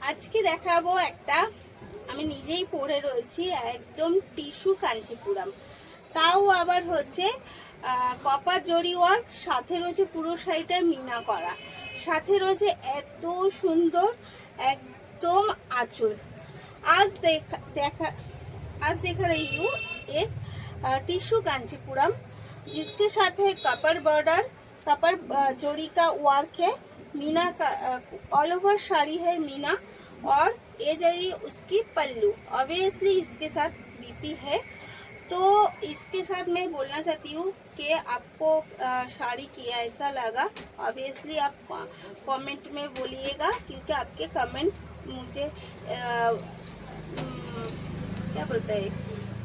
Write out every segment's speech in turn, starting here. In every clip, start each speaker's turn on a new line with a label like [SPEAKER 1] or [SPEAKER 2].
[SPEAKER 1] আজকে দেখাবো একটা, আমি নিজেই পরে রয়েছি একদম টিস্যু কাঞ্চিপুরাম, তাও আবার হচ্ছে কপার জরি ওয়ার্ক, সাথে রয়েছে পুরো শাড়িটা মিনা করা, সাথে রয়েছে এত সুন্দর একদম আঁচল। आज देखा रही हूँ एक टिश्यू कांचीपुरम जिसके साथ है कपर बॉर्डर, कपर जोड़ी का वर्क है, मीना का ऑल ओवर साड़ी है मीना, और ये जरी उसकी पल्लू। ऑब्वियसली इसके साथ बीपी है, तो इसके साथ मैं बोलना चाहती हूँ कि आपको साड़ी किया ऐसा लगा। ऑब्वियसली आप कमेंट में बोलिएगा, क्योंकि आपके कमेंट मुझे क्या बोलते हैं,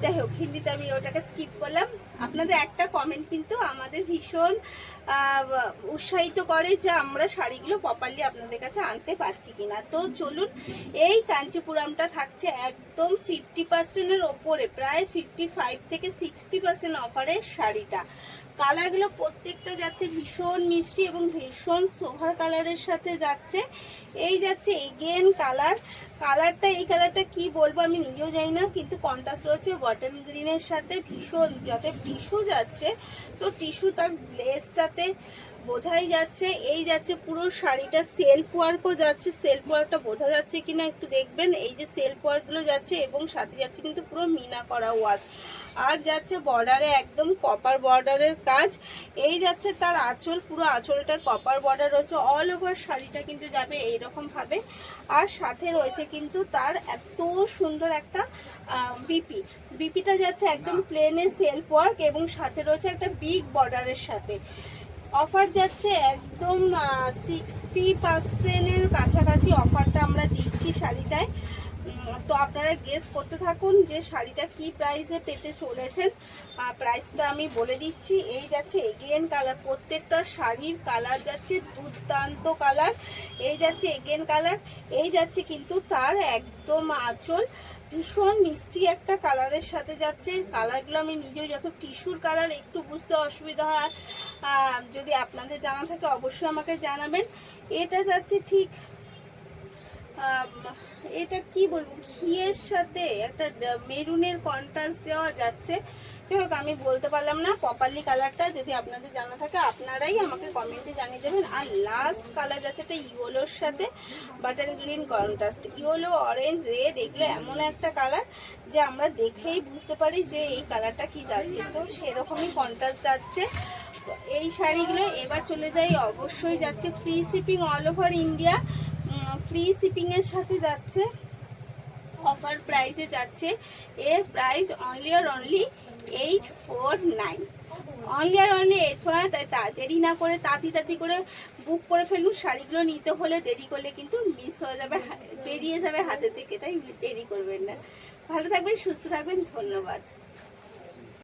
[SPEAKER 1] যাই হোক হিন্দিতে আমি ওটাকে স্কিপ করলাম। আপনাদের একটা কমেন্ট কিন্তু আমাদের ভীষণ উৎসাহিত করে যে আমরা শাড়িগুলো প্রপারলি আপনাদের কাছে আনতে পারছি কিনা। তো চলুন, এই কাঞ্চিপুরামটা থাকছে একদম 50%-এর ওপরে, প্রায় 55 থেকে 60% অফারের শাড়িটা। কালারগুলো প্রত্যেকটা যাচ্ছে ভীষণ মিষ্টি এবং ভীষণ সোভার কালারের সাথে যাচ্ছে। এই যাচ্ছে এগেন কালারটা এই কালারটা কি বলবো আমি নিজেও জানি না, কিন্তু কন্ট্রাস্ট রয়েছে বটন গ্রিনের সাথে, ভীষণ যাতে টিস্যু যাচ্ছে, তো টিস্যু তার লেসটাতে বোঝাই যাচ্ছে। এই যাচ্ছে পুরো শাড়িটা সেলফ ওয়ার্কও যাচ্ছে, সেলফ ওয়ার্কটা বোঝা যাচ্ছে কিনা একটু দেখবেন। এই যে সেলফ ওয়ার্কগুলো যাচ্ছে এবং সাথে যাচ্ছে কিন্তু পুরো মিনা করা ওয়ার্ক, আর যাচ্ছে বর্ডারে একদম কপার বর্ডারের কাজ। এই যাচ্ছে তার আঁচল, পুরো আঁচলটা কপার বর্ডার রয়েছে, অল ওভার শাড়িটা কিন্তু যাবে এইরকম ভাবে। আর সাথে রয়েছে কিন্তু তার এত সুন্দর একটা বিপিটা যাচ্ছে একদম প্লেনে সেলফ ওয়ার্ক, এবং সাথে রয়েছে একটা বিগ বর্ডারের সাথে। অফার যাচ্ছে একদম 60%-এর কাছাকাছি অফারটা আমরা দিচ্ছি শাড়িটায়। তো আপনারা গেস করতে থাকুন যে শাড়িটা কি প্রাইসে পেতে চলেছেন। প্রাইসটা আমি বলে দিচ্ছি। এই যাচ্ছে এগেন কালার, প্রত্যেকটা শাড়ির কালার যাচ্ছে দুর্দান্ত কালার। এই যাচ্ছে এগেন কালার, এই যাচ্ছে কিন্তু তার একদম আঁচল, ভীষণ মিষ্টি একটা কালারের সাথে যাচ্ছে। কালারগুলো আমি নিজেও, যত টিস্যুর কালার একটু বুঝতে অসুবিধা হয়, যদি আপনাদের জানা থাকে অবশ্যই আমাকে জানাবেন। এটা যাচ্ছে ঠিক এটা কি বলবো, ঘিয়ের সাথে একটা মেরুনের কন্ট্রাস্ট দেওয়া যাচ্ছে। যাই হোক আমি বলতে পারলাম না প্রপারলি কালারটা, যদি আপনাদের জানা থাকে আপনারাই আমাকে কমেন্টে জানিয়ে দেবেন। আর লাস্ট কালার যাচ্ছে একটা ইয়েলোর সাথে button green contrast, yellow orange red, এগুলো এমন একটা কালার যে আমরা দেখেই বুঝতে পারি যে এই কালারটা কি যাচ্ছে, তো সেরকমই কন্ট্রাস্ট যাচ্ছে এই শাড়িগুলো। এবার চলে যাই, অবশ্যই যাচ্ছে free shipping all over India, free শিপিংয়ের সাথে যাচ্ছে, অফার প্রাইসে যাচ্ছে। এর প্রাইস অনলি আর অনলি 849, অনলি আর অনলি 849। তাই দেরি না করে তাড়াতাড়ি করে বুক করে ফেলুন। শাড়িগুলো নিতে হলে দেরি করলে কিন্তু মিস হয়ে যাবে, বেরিয়ে যাবে হাতে থেকে, তাই দেরি করবেন না। ভালো থাকবেন, সুস্থ থাকবেন, ধন্যবাদ।